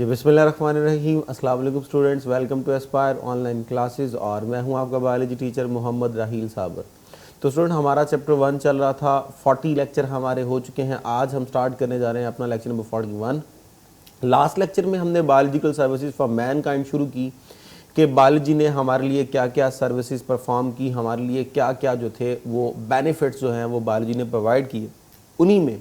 बिस्मिल्लाहिर्रहमानिर्रहीम। अस्सलाम वालेकुम students, welcome to Aspire online classes और मैं हूं आपका बायोलॉजी टीचर मोहम्मद राहील साबर। तो स्टूडेंट, हमारा चैप्टर 1 चल रहा था, 40 लेक्चर हमारे हो चुके हैं। आज हम स्टार्ट करने जा रहे हैं अपना लेक्चर नंबर 41। लास्ट लेक्चर में हमने बायोलॉजिकल सर्विसेज फॉर मैनकाइंड शुरू की कि बायोलॉजी ने हमारे लिए क्या क्या सर्विसेज परफॉर्म की, हमारे लिए क्या क्या जो थे वो बेनिफिट्स जो हैं वो बायोलॉजी ने प्रोवाइड किए। उन्हीं में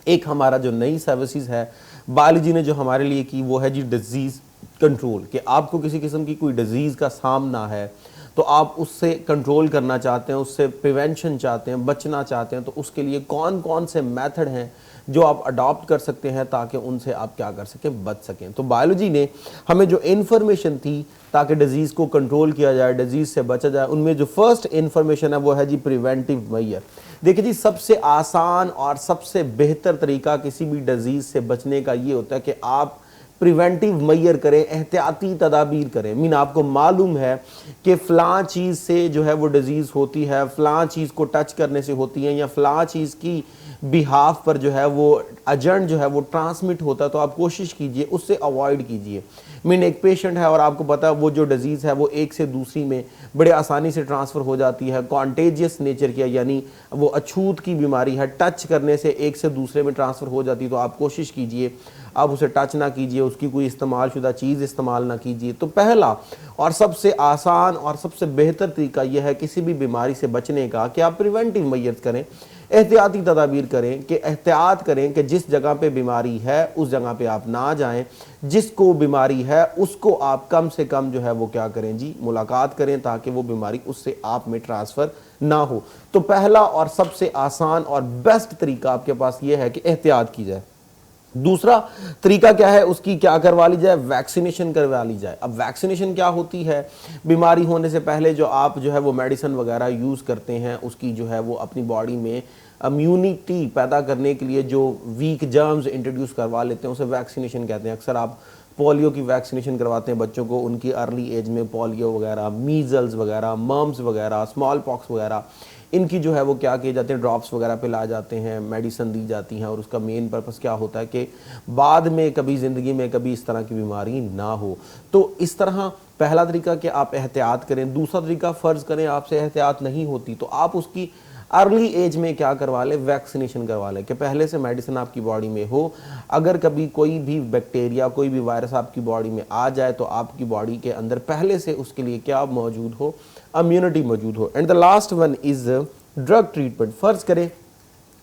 एक हमारा जो नई सर्विसेज है बायोलॉजी ने जो हमारे लिए की वो है जी डिजीज़ कंट्रोल। कि आपको किसी किस्म की कोई डिजीज़ का सामना है तो आप उससे कंट्रोल करना चाहते हैं, उससे प्रिवेंशन चाहते हैं, बचना चाहते हैं, तो उसके लिए कौन कौन से मेथड हैं जो आप अडॉप्ट कर सकते हैं ताकि उनसे आप क्या कर सकें, बच सकें। तो बायोलॉजी ने हमें जो इन्फॉर्मेशन थी ताकि डिजीज़ को कंट्रोल किया जाए, डिजीज़ से बचा जाए, उनमें जो फर्स्ट इन्फॉर्मेशन है वो है जी प्रिवेंटिव मेजर। देखिए जी, सबसे आसान और सबसे बेहतर तरीका किसी भी डिजीज़ से बचने का ये होता है कि आप प्रिवेंटिव मेजर करें, एहतियाती तदाबीर करें। मीन आपको मालूम है कि फ़लाँ चीज़ से जो है वो डिज़ीज़ होती है, फ़लाँ चीज़ को टच करने से होती है, या फ़लाँ चीज़ की बिहाफ पर जो है वो एजेंट जो है वो ट्रांसमिट होता है, तो आप कोशिश कीजिए उससे अवॉइड कीजिए। मीन एक पेशेंट है और आपको पता है वो जो डिज़ीज़ है वो एक से दूसरी में बड़े आसानी से ट्रांसफ़र हो जाती है, कॉन्टेजियस नेचर की है, यानी वो अछूत की बीमारी है, टच करने से एक से दूसरे में ट्रांसफ़र हो जाती है। तो आप कोशिश कीजिए आप उसे टच ना कीजिए, उसकी कोई इस्तेमाल शुदा चीज़ इस्तेमाल ना कीजिए। तो पहला और सबसे आसान और सबसे बेहतर तरीका यह है किसी भी बीमारी से बचने का कि आप प्रिवेंटिव मेजर्स करें, एहतियाती तदाबीर करें, कि एहतियात करें कि जिस जगह पे बीमारी है उस जगह पे आप ना जाएं, जिसको बीमारी है उसको आप कम से कम जो है वो क्या करें जी, मुलाकात करें, ताकि वो बीमारी उससे आप में ट्रांसफ़र ना हो। तो पहला और सबसे आसान और बेस्ट तरीका आपके पास ये है कि एहतियात की जाए। दूसरा तरीका क्या है, उसकी क्या करवा ली जाए, वैक्सीनेशन करवा ली जाए। अब वैक्सीनेशन क्या होती है, बीमारी होने से पहले जो आप जो है वो मेडिसिन वगैरह यूज़ करते हैं, उसकी जो है वो अपनी बॉडी में इम्यूनिटी पैदा करने के लिए जो वीक जर्म्स इंट्रोड्यूस करवा लेते हैं उसे वैक्सीनेशन कहते हैं। अक्सर आप पोलियो की वैक्सीनेशन करवाते हैं बच्चों को, उनकी अर्ली एज में पोलियो वगैरह, मीजल्स वगैरह, मम्स वगैरह, स्मॉल पॉक्स वगैरह, इनकी जो है वो क्या किए जाते हैं, ड्रॉप्स वगैरह पिलाए जाते हैं, मेडिसिन दी जाती हैं। और उसका मेन पर्पस क्या होता है कि बाद में कभी ज़िंदगी में कभी इस तरह की बीमारी ना हो। तो इस तरह पहला तरीका कि आप एहतियात करें। दूसरा तरीका, फ़र्ज़ करें आपसे एहतियात नहीं होती तो आप उसकी अर्ली एज में क्या करवा लें, वैक्सीनेशन करवा लें, कि पहले से मेडिसिन आपकी बॉडी में हो। अगर कभी कोई भी बैक्टीरिया, कोई भी वायरस आपकी बॉडी में आ जाए तो आपकी बॉडी के अंदर पहले से उसके लिए क्या मौजूद हो, इम्यूनिटी मौजूद हो। And the last one is drug treatment. फ़र्ज़ करें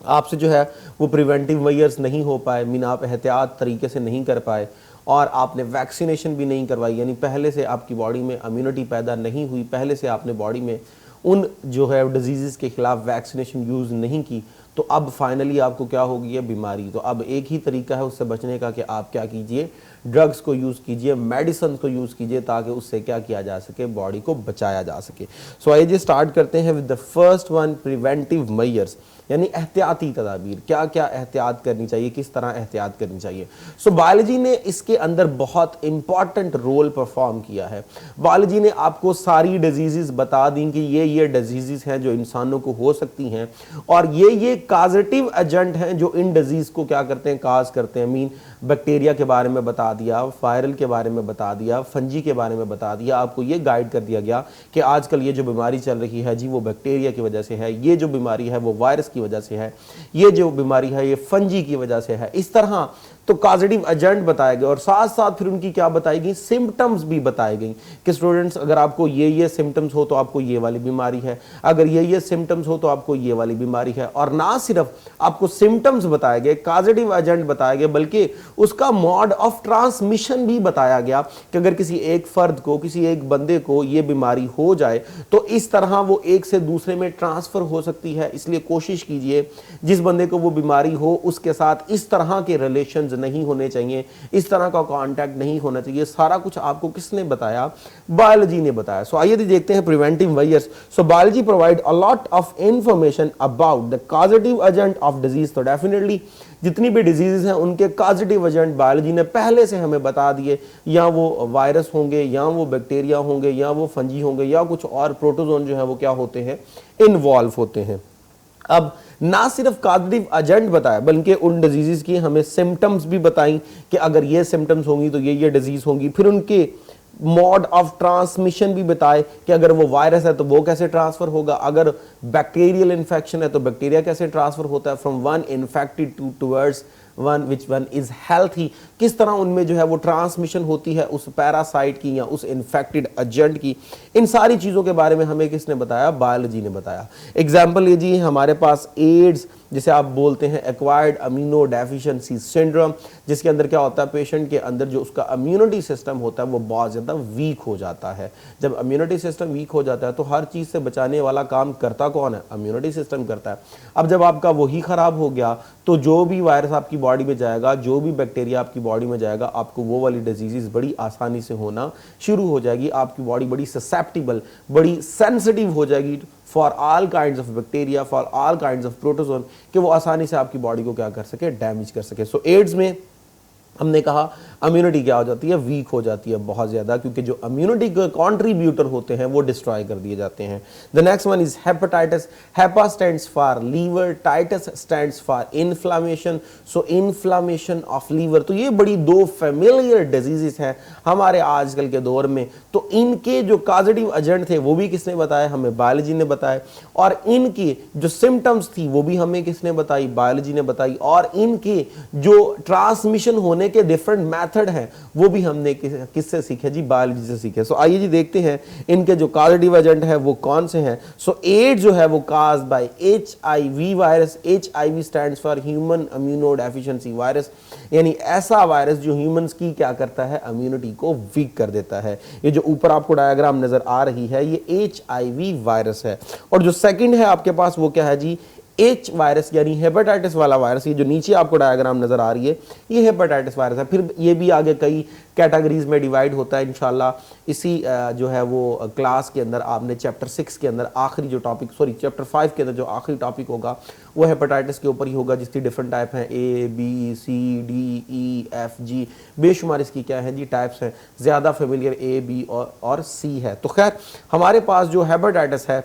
आपसे जो है वो प्रिवेंटिव मेजर्स नहीं हो पाए, मीन आप एहतियात तरीके से नहीं कर पाए और आपने वैक्सीनेशन भी नहीं करवाई, यानी पहले से आपकी बॉडी में इम्यूनिटी पैदा नहीं हुई, पहले से आपने बॉडी में उन जो है डिजीज़ के ख़िलाफ़ वैक्सीनेशन यूज़ नहीं की, तो अब फाइनली आपको क्या होगी है, बीमारी। तो अब एक ही तरीका है उससे बचने का कि आप क्या कीजिए, ड्रग्स को यूज़ कीजिए, मेडिसिन को यूज़ कीजिए, ताकि उससे क्या किया जा सके, बॉडी को बचाया जा सके। सो आइए स्टार्ट करते हैं with the first one, preventive measures, यानी एहतियाती तदाबीर। क्या क्या एहतियात करनी चाहिए, किस तरह एहतियात करनी चाहिए। सो बायोलॉजी ने इसके अंदर बहुत इंपॉर्टेंट रोल परफॉर्म किया है। बायोलॉजी ने आपको सारी डिजीज़ बता दी कि ये डिजीज़ हैं जो इंसानों को हो सकती हैं, और ये काजेटिव एजेंट हैं जो इन डिजीज़ को क्या करते हैं, काज करते हैं। मीन बैक्टीरिया के बारे में बता दिया, वायरल के बारे में बता दिया, फंजी के बारे में बता दिया, आपको ये गाइड कर दिया गया कि आजकल ये जो बीमारी चल रही है जी वो बैक्टीरिया की वजह से है, ये जो बीमारी है वो वायरस की वजह से है, ये जो बीमारी है ये फंजी की वजह से है। इस तरह तो पॉजिटिव एजेंट बताए गए और साथ साथ फिर उनकी क्या बताई गई, सिम्टम्स भी बताई गई कि स्टूडेंट्स अगर आपको ये सिम्टम्स हो तो आपको ये वाली बीमारी है, अगर ये सिम्टम्स हो तो आपको ये वाली बीमारी है। और ना सिर्फ आपको सिम्टम्स बताए गए, पॉजिटिव एजेंट बताए गए, बल्कि उसका मोड ऑफ ट्रांसमिशन भी बताया गया कि अगर किसी एक फर्द को, किसी एक बंदे को ये बीमारी हो जाए तो इस तरह वो एक से दूसरे में ट्रांसफर हो सकती है। इसलिए कोशिश कीजिए जिस बंदे को वो बीमारी हो उसके साथ इस तरह के रिलेशंस नहीं होने चाहिए, इस तरह का कांटेक्ट नहीं होना चाहिए। सारा कुछ आपको किसने बताया, बायोलॉजी ने बताया। सो आइए देखते हैं preventive measures. So biology provide a lot of information about the causative agent of disease. तो डेफिनेटली जितनी भी डिजीज़ हैं उनके कॉजेटिव एजेंट बायोलॉजी ने पहले से हमें बता दिए, या वो वायरस होंगे, या वो बैक्टीरिया होंगे, या वो फंजी होंगे, या कुछ और प्रोटोजोन जो है वो क्या होते हैं, इन्वॉल्व होते हैं। अब ना सिर्फ कॉजेटिव एजेंट बताया बल्कि उन डिजीज़ की हमें सिम्टम्स भी बताई कि अगर ये सिम्टम्स होंगी तो ये डिजीज़ होंगी। फिर उनके मोड ऑफ ट्रांसमिशन भी बताए कि अगर वो वायरस है तो वो कैसे ट्रांसफर होगा, अगर बैक्टीरियल इन्फेक्शन है तो बैक्टीरिया कैसे ट्रांसफर होता है from one infected towards one is healthy, किस तरह उनमें जो है वो ट्रांसमिशन होती है उस पैरासाइट की या उस इन्फेक्टेड एजेंट की। इन सारी चीज़ों के बारे में हमें किसने बताया? बायोलॉजी ने बताया। एग्जाम्पल लीजिए, हमारे पास एड्स जिसे आप बोलते हैं एक्वायर्ड अमीनो डेफिशिएंसी सिंड्रोम, जिसके अंदर क्या होता है, पेशेंट के अंदर जो उसका इम्यूनिटी सिस्टम होता है वो बहुत ज़्यादा वीक हो जाता है। जब इम्यूनिटी सिस्टम वीक हो जाता है तो हर चीज़ से बचाने वाला काम करता कौन है? इम्यूनिटी सिस्टम करता है। अब जब आपका वही ख़राब हो गया तो जो भी वायरस आपकी बॉडी में जाएगा, जो भी बैक्टीरिया आपकी बॉडी में जाएगा, आपको वो वाली डिजीज़ बड़ी आसानी से होना शुरू हो जाएगी। आपकी बॉडी बड़ी ससेप्टिबल, बड़ी सेंसिटिव हो जाएगी for all kinds of bacteria, for all kinds of protozoan, कि वो आसानी से आपकी बॉडी को क्या कर सके? डैमेज कर सके। सो एड्स में हमने कहा इम्यूनिटी क्या हो जाती है? वीक हो जाती है बहुत ज़्यादा, क्योंकि जो इम्यूनिटी के कॉन्ट्रीब्यूटर होते हैं वो डिस्ट्रॉय कर दिए जाते हैं। The next one is hepatitis. Hepa stands for liver, titis stands for inflammation. So inflammation of liver, तो ये बड़ी दो फेमिलियर डिजीजेस हैं हमारे आजकल के दौर में। तो इनके जो कॉजेटिव एजेंट थे वो भी किसने बताया? हमें बायोलॉजी ने बताया। और इनकी जो सिम्टम्स थी वो भी हमें किसने बताई? बायोलॉजी ने बताई। और इनके जो ट्रांसमिशन होने के डिफरेंट मेथड हैं वो भी हमने किससे सीखे जी? बायोलॉजी से सीखे। सो आइए जी देखते हैं इनके जो कॉजेटिव एजेंट है वो कौन से हैं। सो एड्स जो है वो cause by HIV virus. HIV stands for human immunodeficiency virus, यानी ऐसा वायरस जो ह्यूमंस की क्या करता है? इम्यूनिटी को वीक कर देता है। ये जो ऊपर आपको डायग्राम नजर आ रही है ये HIV वायरस है। और जो सेकंड है आपके पास वो क्या है जी? H वायरस, यानी हेपेटाइटिस वाला वायरस। ये जो नीचे आपको डायग्राम नजर आ रही है ये हेपेटाइटिस वायरस है। फिर ये भी आगे कई कैटेगरीज में डिवाइड होता है इंशाल्लाह। इसी जो है वो क्लास के अंदर आपने चैप्टर 6 के अंदर आखिरी जो टॉपिक, सॉरी चैप्टर 5 के अंदर जो आखिरी टॉपिक होगा वो हेपेटाइटिस के ऊपर ही होगा, जिसकी डिफरेंट टाइप हैं ABCDEFG, बेशुमार इसकी क्या है जी? टाइप्स हैं। ज़्यादा फेमिलियर A, B और C है। तो खैर हमारे पास जो हेपेटाइटिस है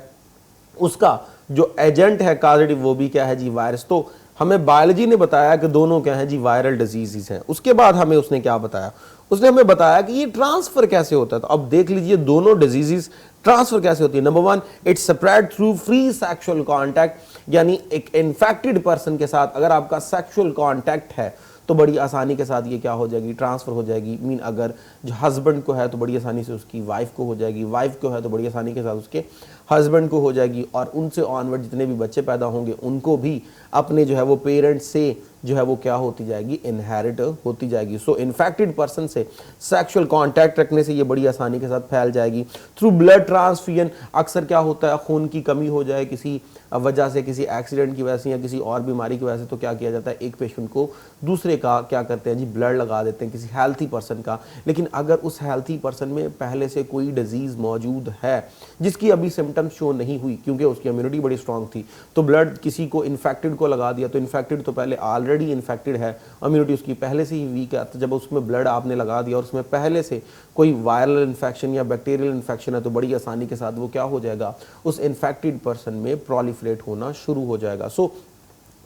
उसका जो एजेंट है कॉजेटिव वो भी क्या है जी? वायरस। तो हमें बायोलॉजी ने बताया कि दोनों क्या है जी? वायरल डिजीजेस हैं। उसके बाद हमें उसने क्या बताया? उसने हमें बताया कि ये ट्रांसफर कैसे होता है। तो अब देख लीजिए दोनों डिजीजेस ट्रांसफर कैसे होती है। Number 1, it's spread through free sexual contact, यानी एक इन्फेक्टेड पर्सन के साथ अगर आपका सेक्सुअल कांटेक्ट है तो बड़ी आसानी के साथ ये क्या हो जाएगी? ट्रांसफर हो जाएगी। मीन अगर जो हस्बैंड को है तो बड़ी आसानी से उसकी वाइफ को हो जाएगी, वाइफ को है तो बड़ी आसानी के साथ उसके हस्बैंड को हो जाएगी, और उनसे ऑनवर्ड जितने भी बच्चे पैदा होंगे उनको भी अपने जो है वो पेरेंट्स से जो है वो क्या होती जाएगी? इनहेरिट होती जाएगी। सो इन्फेक्टेड पर्सन से सेक्सुअल कांटेक्ट रखने से ये बड़ी आसानी के साथ फैल जाएगी। थ्रू ब्लड ट्रांसफ्यूजन, अक्सर क्या होता है खून की कमी हो जाए किसी वजह से, किसी एक्सीडेंट की वजह से या किसी और बीमारी की वजह से, तो क्या किया जाता है? एक पेशेंट को दूसरे का क्या करते हैं जी? ब्लड लगा देते हैं, किसी हेल्थी पर्सन का। लेकिन अगर उस हेल्थी पर्सन में पहले से कोई डिजीज़ मौजूद है जिसकी अभी सिम्टम्स शो नहीं हुई क्योंकि उसकी इम्यूनिटी बड़ी स्ट्रांग थी, तो ब्लड किसी को इन्फेक्टेड को लगा दिया, तो इन्फेक्टेड तो पहले ऑलरेडी इन्फेक्टेड है, इम्यूनिटी उसकी पहले से ही वीक है, तो जब उसमें ब्लड आपने लगा दिया और उसमें पहले से कोई वायरल इन्फेक्शन या बैक्टीरियल इन्फेक्शन है तो बड़ी आसानी के साथ वो क्या हो जाएगा? उस इन्फेक्टेड पर्सन में प्रोलिफरेट होना शुरू हो जाएगा। सो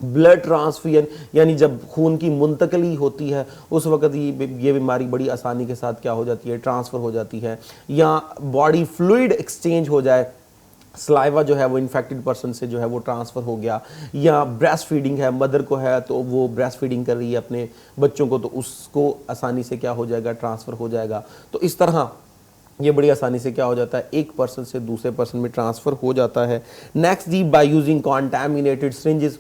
ब्लड ट्रांसफ्यूजन, यानी जब खून की मुंतकली होती है उस वक्त ये बीमारी बड़ी आसानी के साथ क्या हो जाती है? ट्रांसफ़र हो जाती है। या बॉडी फ्लूइड एक्सचेंज हो जाए, सलाइवा जो है वो इन्फेक्टेड पर्सन से जो है वो ट्रांसफ़र हो गया। या ब्रेस्ट फीडिंग है, मदर को है तो वो ब्रेस्ट फीडिंग कर रही है अपने बच्चों को, तो उसको आसानी से क्या हो जाएगा? ट्रांसफ़र हो जाएगा। तो इस तरह ये बड़ी आसानी से क्या हो जाता है? एक पर्सन से दूसरे पर्सन में ट्रांसफ़र हो जाता है। नेक्स्ट जी, बाय यूजिंग कॉन्टैमिनेटेड सिरिंजेस।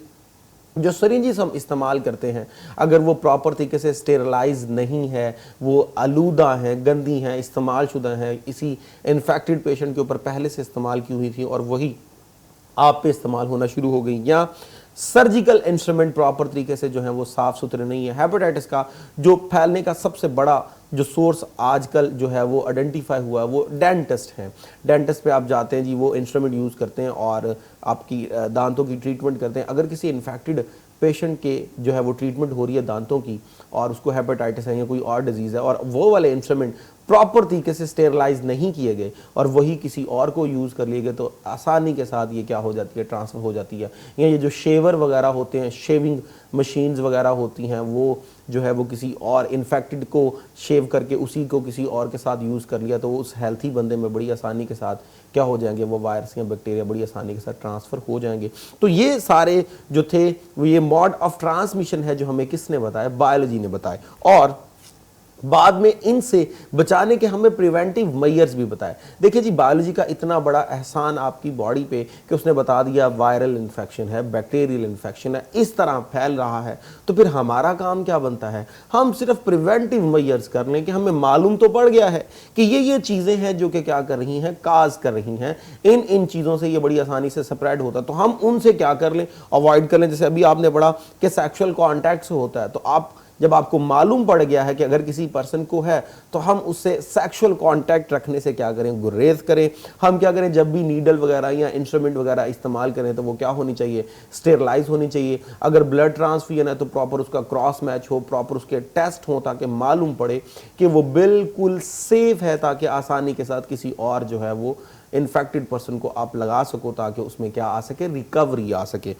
जो सिरिंजेस हम इस्तेमाल करते हैं अगर वो प्रॉपर तरीके से स्टेरलाइज नहीं है, वो आलूदा हैं, गंदी हैं, इस्तेमाल शुदा हैं, इसी इन्फेक्टेड पेशेंट के ऊपर पहले से इस्तेमाल की हुई थी और वही आप पे इस्तेमाल होना शुरू हो गई, या सर्जिकल इंस्ट्रूमेंट प्रॉपर तरीके से जो है वो साफ़ सुथरे नहीं है। हेपेटाइटिस का जो फैलने का सबसे बड़ा जो सोर्स आजकल जो है वो आइडेंटिफाई हुआ है वो डेंटिस्ट हैं। डेंटिस्ट पे आप जाते हैं जी, वो इंस्ट्रूमेंट यूज़ करते हैं और आपकी दांतों की ट्रीटमेंट करते हैं। अगर किसी इन्फेक्टेड पेशेंट के जो है वो ट्रीटमेंट हो रही है दांतों की और उसको हेपेटाइटिस है या कोई और डिजीज़ है और वो वाले इंस्ट्रूमेंट प्रॉपर तरीके से स्टेरलाइज नहीं किए गए और वही किसी और को यूज़ कर लिए गए तो आसानी के साथ ये क्या हो जाती है, ट्रांसफ़र हो जाती है। या ये जो शेवर वगैरह होते हैं, शेविंग मशीन्स वगैरह होती हैं, वो जो है वो किसी और इन्फेक्टेड को शेव करके उसी को किसी और के साथ यूज़ कर लिया तो उस हेल्थी बंदे में बड़ी आसानी के साथ क्या हो जाएंगे, वो वायरस या बैक्टीरिया बड़ी आसानी के साथ ट्रांसफ़र हो जाएंगे। तो ये सारे जो थे वो ये मोड ऑफ ट्रांसमिशन है जो हमें किसने बताया, बायोलॉजी ने बताया। और बाद में इनसे बचाने के हमें प्रिवेंटिव मेजर्स भी बताए। देखिए जी, बायोलॉजी का इतना बड़ा एहसान आपकी बॉडी पे कि उसने बता दिया वायरल इन्फेक्शन है, बैक्टीरियल इन्फेक्शन है, इस तरह फैल रहा है। तो फिर हमारा काम क्या बनता है, हम सिर्फ प्रिवेंटिव मेजर्स कर लें कि हमें मालूम तो पड़ गया है कि ये चीज़ें हैं जो कि क्या कर रही हैं, काज कर रही हैं, इन चीज़ों से ये बड़ी आसानी से स्प्रेड होता है, तो हम उनसे क्या कर लें, अवॉइड कर लें। जैसे अभी आपने पढ़ा कि सेक्सुअल कॉन्टैक्ट से होता है, तो आप जब आपको मालूम पड़ गया है कि अगर किसी पर्सन को है तो हम उससे सेक्सुअल कांटेक्ट रखने से क्या करें, गुरेज करें। हम क्या करें, जब भी नीडल वगैरह या इंस्ट्रूमेंट वगैरह इस्तेमाल करें तो वो क्या होनी चाहिए, स्टेरलाइज होनी चाहिए। अगर ब्लड ट्रांसफ्यूजन है तो प्रॉपर उसका क्रॉस मैच हो, प्रॉपर उसके टेस्ट हो ताकि मालूम पड़े कि वो बिल्कुल सेफ है, ताकि आसानी के साथ किसी और जो है वो इन्फेक्टेड पर्सन को आप लगा सको ताकि उसमें क्या आ सके, रिकवरी आ सके।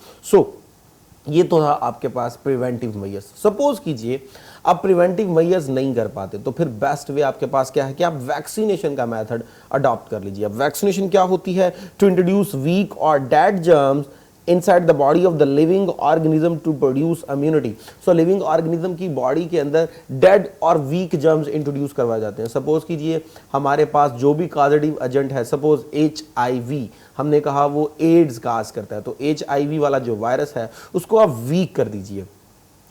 ये तो था आपके पास प्रिवेंटिव मेजर्स। सपोज कीजिए आप प्रिवेंटिव मेजर्स नहीं कर पाते तो फिर बेस्ट वे आपके पास क्या है कि आप वैक्सीनेशन का मेथड अडॉप्ट कर लीजिए। अब वैक्सीनेशन क्या होती है, टू इंट्रोड्यूस वीक और dead germs inside the body of the living organism to produce immunity। so living organism की बॉडी के अंदर डेड और वीक जर्म्स इंट्रोड्यूस करवाए जाते हैं। सपोज कीजिए हमारे पास जो भी काजेटिव एजेंट है, सपोज HIV हमने कहा वो एड्स काज करता है, तो HIV वाला जो वायरस है उसको आप वीक कर दीजिए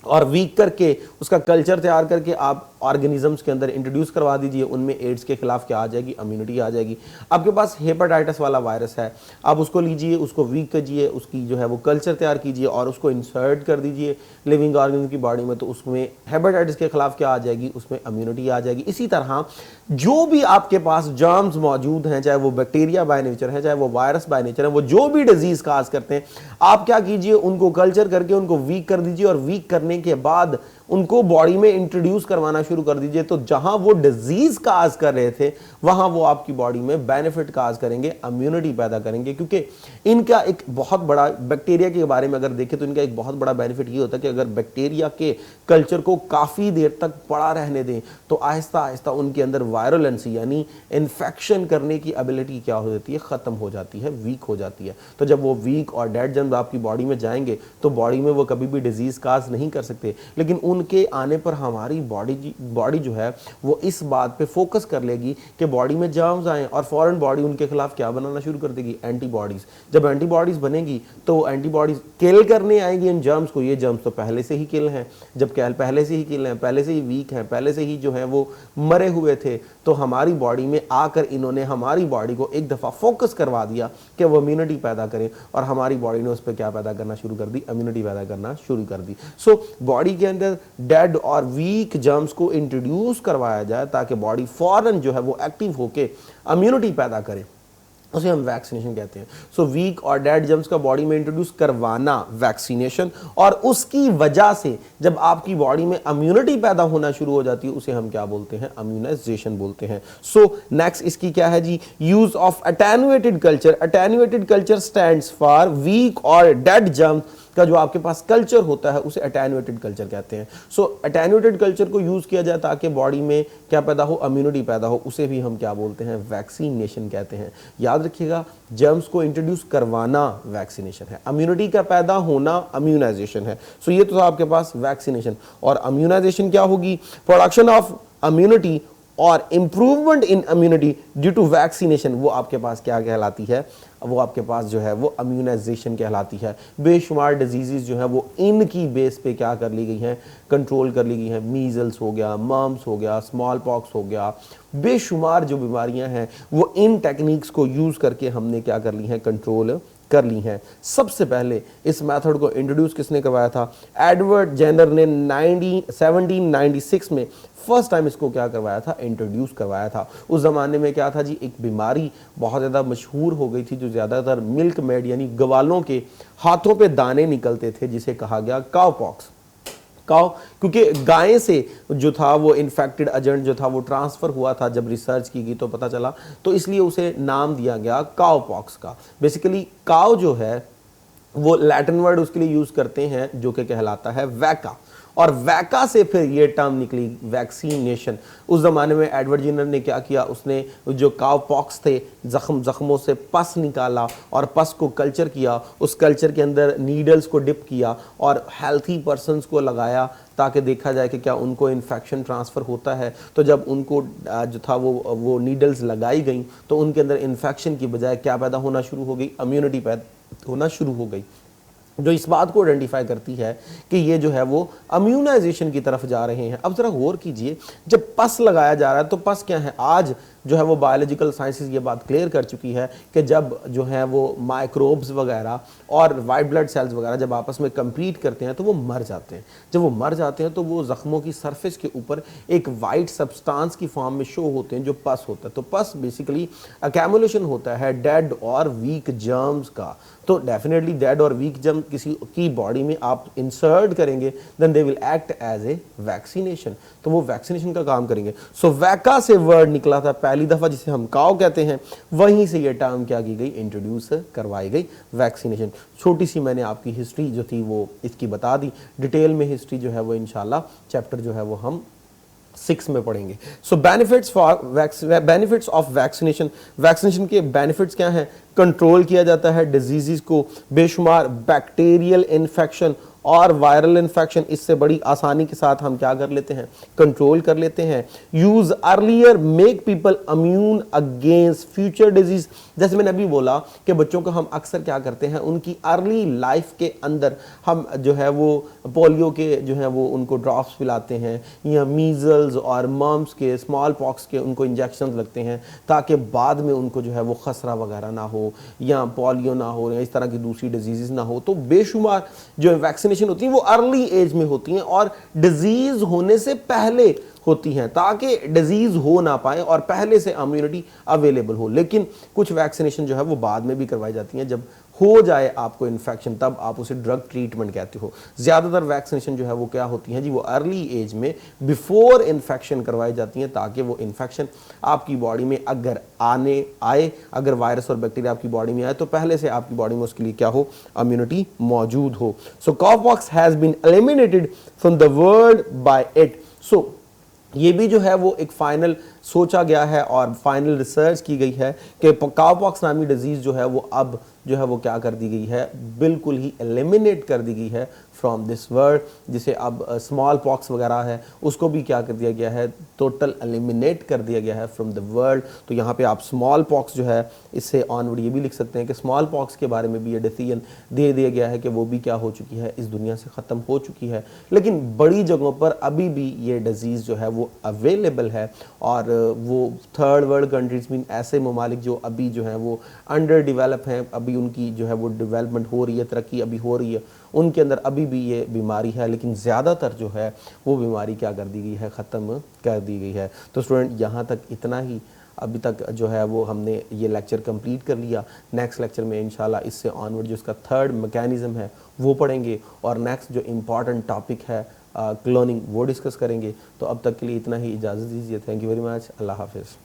और वीक करके उसका कल्चर तैयार करके आप ऑर्गेनिजम्स के अंदर इंट्रोड्यूस करवा दीजिए, उनमें एड्स के खिलाफ क्या आ जाएगी, इम्यूनिटी आ जाएगी। आपके पास हेपेटाइटिस वाला वायरस है, आप उसको लीजिए, उसको वीक कीजिए, उसकी जो है वो कल्चर तैयार कीजिए और उसको इंसर्ट कर दीजिए लिविंग ऑर्गेनिज्म की बॉडी में, तो उसमें हेपेटाइटिस के खिलाफ क्या आ जाएगी, उसमें इम्यूनिटी आ जाएगी। इसी तरह जो भी आपके पास जर्म्स मौजूद हैं, चाहे वो बैक्टीरिया बाय नेचर है, चाहे वो वायरस बाय नेचर है, वो जो भी डिजीज काज करते हैं, आप क्या कीजिए, उनको कल्चर करके उनको वीक कर दीजिए और वीक करने के बाद उनको बॉडी में इंट्रोड्यूस करवाना शुरू कर दीजिए। तो जहां वो डिजीज काज कर रहे थे वहां वो आपकी बॉडी में बेनिफिट काज करेंगे, इम्यूनिटी पैदा करेंगे। क्योंकि इनका एक बहुत बड़ा, बैक्टीरिया के बारे में अगर देखें तो इनका एक बहुत बड़ा बेनिफिट ये होता है कि अगर बैक्टीरिया के कल्चर को काफ़ी देर तक पड़ा रहने दें तो आहिस्ता आहिस्ता उनके अंदर वायरुलेंसी यानी इन्फेक्शन करने की एबिलिटी क्या हो जाती है, ख़त्म हो जाती है, वीक हो जाती है। तो जब वो वीक और डेड जर्म्स आपकी बॉडी में जाएंगे तो बॉडी में वो कभी भी डिजीज़ काज नहीं कर सकते। लेकिन उनके आने पर हमारी बॉडी जो है वो इस बात पे फोकस कर लेगी कि बॉडी में जर्म्स आए और फौरन बॉडी उनके खिलाफ क्या बनाना शुरू कर देगी, एंटीबॉडीज़। जब एंटीबॉडीज़ बनेगी तो एंटीबॉडीज़ किल करने आएंगी इन जर्म्स को। ये जर्म्स तो पहले से ही किल हैं, जब पहले से ही किल हैं, पहले से ही वीक हैं, पहले से ही जो है वो मरे हुए थे, तो हमारी बॉडी में आकर इन्होंने हमारी बॉडी को एक दफ़ा फोकस करवा दिया कि वो इम्यूनिटी पैदा करें और हमारी बॉडी ने उस पर क्या पैदा करना शुरू कर दी, इम्यूनिटी पैदा करना शुरू कर दी। सो बॉडी के अंदर डेड और वीक जर्म्स को इंट्रोड्यूस करवाया जाए ताकि बॉडी फौरन जो है वो एक्टिव होके इम्यूनिटी पैदा करे, उसे हम वैक्सीनेशन कहते हैं। सो वीक और डेड जर्म्स का बॉडी में इंट्रोड्यूस करवाना वैक्सीनेशन, और उसकी वजह से जब आपकी बॉडी में इम्यूनिटी पैदा होना शुरू हो जाती है उसे हम क्या बोलते हैं, इम्यूनाइजेशन बोलते हैं। सो नेक्स्ट इसकी क्या है जी, use of attenuated culture. Attenuated culture stands for weak और डेड जर्म्स का जो आपके पास कल्चर होता है उसे अटेन्युएटेड कल्चर कहते हैं। सो अटेन्युएटेड कल्चर को यूज किया जाए ताकि बॉडी में क्या पैदा हो, इम्यूनिटी पैदा हो, उसे भी हम क्या बोलते हैं, वैक्सीनेशन कहते हैं। याद रखिएगा, जर्म्स को इंट्रोड्यूस करवाना वैक्सीनेशन है, इम्यूनिटी का पैदा होना इम्यूनाइजेशन है। सो ये तो था आपके पास वैक्सीनेशन। और इम्यूनाइजेशन क्या होगी, प्रोडक्शन ऑफ इम्यूनिटी और improvement in immunity due to vaccination, वो आपके पास क्या कहलाती है, वो आपके पास जो है वो इम्यूनाइजेशन कहलाती है। बेशुमार डिजीज़ जो है वो इनकी बेस पे क्या कर ली गई हैं, कंट्रोल कर ली गई हैं। मीजल्स हो गया, मम्स हो गया, स्मॉल पॉक्स हो गया, बेशुमार जो बीमारियां हैं वो इन टेक्निक्स को यूज़ करके हमने क्या कर ली हैं, कंट्रोल कर ली हैं। सबसे पहले इस मेथड को इंट्रोड्यूस किसने करवाया था, एडवर्ड जेनर ने 1796 में फर्स्ट टाइम इसको क्या करवाया था, इंट्रोड्यूस करवाया था। उस ज़माने में क्या था जी, एक बीमारी बहुत ज़्यादा मशहूर हो गई थी जो ज़्यादातर मिल्क मेड यानी गवालों के हाथों पे दाने निकलते थे, जिसे कहा गया काउ पॉक्स। काउ, क्योंकि गाय से जो था वो इन्फेक्टेड एजेंट जो था वो ट्रांसफ़र हुआ था, जब रिसर्च की गई तो पता चला, तो इसलिए उसे नाम दिया गया काउ पॉक्स का। बेसिकली काउ जो है वो लैटिन वर्ड उसके लिए यूज़ करते हैं जो कि कहलाता है वैका, और वैका से फिर ये टर्म निकली वैक्सीनेशन। उस ज़माने में एडवर्ड जिनर ने क्या किया, उसने जो काउ पॉक्स थे, ज़ख्मों से पस निकाला और पस को कल्चर किया, उस कल्चर के अंदर नीडल्स को डिप किया और हेल्थी पर्सनस को लगाया ताकि देखा जाए कि क्या उनको इन्फेक्शन ट्रांसफ़र होता है। तो जब उनको जो था वो नीडल्स लगाई गई तो उनके अंदर इन्फेक्शन की बजाय क्या पैदा होना शुरू हो गई, इम्यूनिटी पैदा होना शुरू हो गई, जो इस बात को आइडेंटिफाई करती है कि ये जो है वो इम्यूनाइजेशन की तरफ जा रहे हैं। अब ज़रा गौर कीजिए, जब पस लगाया जा रहा है तो पस क्या है, आज जो है वो बायोलॉजिकल साइंसेस ये बात क्लियर कर चुकी है कि जब जो है वो माइक्रोब्स वगैरह और वाइट ब्लड सेल्स वगैरह जब आपस में कंपीट करते हैं तो वो मर जाते हैं। जब वो मर जाते हैं तो वो ज़ख्मों की सरफेस के ऊपर एक वाइट सब्सटेंस की फॉर्म में शो होते हैं जो पस होता है। तो पस बेसिकली अकैमुलेशन होता है डेड और वीक जर्म्स का। तो डेफिनेटली डेड और वीक जर्म किसी की बॉडी में आप इंसर्ट करेंगे, then they will act as a vaccination, तो वो वैक्सीनेशन का काम करेंगे। सो वैका से वर्ड निकला था पहली दफ़ा, जिसे हम काउ कहते हैं, वहीं से ये टर्म क्या की गई, इंट्रोड्यूस करवाई गई, वैक्सीनेशन। छोटी सी मैंने आपकी हिस्ट्री जो थी वो इसकी बता दी, डिटेल में हिस्ट्री जो है वो इंशाल्लाह चैप्टर जो है वो हम 6 में पढ़ेंगे। सो बेनिफिट्स ऑफ वैक्सीनेशन, वैक्सीनेशन के बेनिफिट्स क्या हैं, कंट्रोल किया जाता है डिजीज़ को, बेशुमार बैक्टीरियल इन्फेक्शन और वायरल इन्फेक्शन इससे बड़ी आसानी के साथ हम क्या कर लेते हैं, कंट्रोल कर लेते हैं। Use earlier make people immune against future disease, जैसे मैंने अभी बोला कि बच्चों को हम अक्सर क्या करते हैं, उनकी अर्ली लाइफ के अंदर हम जो है वो पोलियो के जो है वो उनको ड्रॉप्स पिलाते हैं, या मीज़ल्स और मम्स के, स्मॉल पॉक्स के उनको इंजेक्शन लगते हैं ताकि बाद में उनको जो है वो खसरा वगैरह ना हो, या पोलियो ना हो, या इस तरह की दूसरी डिजीज़ ना हो। तो बेशुमार जो वैक्सीनेशन होती हैं वो अर्ली एज में होती हैं और डिजीज होने से पहले होती हैं ताकि डिजीज हो ना पाए और पहले से इम्यूनिटी अवेलेबल हो। लेकिन कुछ वैक्सीनेशन जो है वो बाद में भी करवाई जाती हैं, जब हो जाए आपको इन्फेक्शन तब आप उसे ड्रग ट्रीटमेंट कहते हो। ज़्यादातर वैक्सीनेशन जो है वो क्या होती हैं जी, वो अर्ली एज में बिफोर इन्फेक्शन करवाई जाती हैं ताकि वो इन्फेक्शन आपकी बॉडी में अगर आए, अगर वायरस और बैक्टीरिया आपकी बॉडी में आए तो पहले से आपकी बॉडी में उसके लिए क्या हो, इम्यूनिटी मौजूद हो। So cowpox has been eliminated from the world by it. So ये भी जो है वो एक फाइनल सोचा गया है और फाइनल रिसर्च की गई है कि काउपॉक्स नामी डिजीज़ जो है वो अब जो है वो क्या कर दी गई है, बिल्कुल ही एलिमिनेट कर दी गई है फ्रॉम दिस वर्ल्ड। जिसे अब स्मॉल पॉक्स वगैरह है उसको भी क्या कर दिया गया है, टोटल एलिमिनेट कर दिया गया है फ्रॉम द वर्ल्ड। तो यहाँ पे आप स्मॉल पॉक्स जो है इससे ऑनवर्ड ये भी लिख सकते हैं कि स्मॉल पॉक्स के बारे में भी ये डिसीजन दे दिया गया है कि वो भी क्या हो चुकी है, इस दुनिया से ख़त्म हो चुकी है। लेकिन बड़ी जगहों पर अभी भी ये डिजीज़ जो है वो अवेलेबल है और वो थर्ड वर्ल्ड कंट्रीज़ में ऐसे ममालिक जो अभी जो हैं वो अंडर डेवलप हैं, अभी उनकी जो है वो डेवलपमेंट हो रही है, तरक्की अभी हो रही है, उनके अंदर अभी भी ये बीमारी है, लेकिन ज़्यादातर जो है वो बीमारी क्या कर दी गई है, ख़त्म कर दी गई है। तो स्टूडेंट यहाँ तक इतना ही अभी तक जो है वो हमने ये लेक्चर कंप्लीट कर लिया। नेक्स्ट लेक्चर में इंशाल्लाह इससे ऑनवर्ड जो इसका थर्ड मैकेनिज़्म है वो पढ़ेंगे और नेक्स्ट जो इम्पॉर्टेंट टॉपिक है क्लोनिंग वो डिस्कस करेंगे। तो अब तक के लिए इतना ही, इजाज़त दीजिए। थैंक यू वेरी मच, अल्लाह हाफिज़।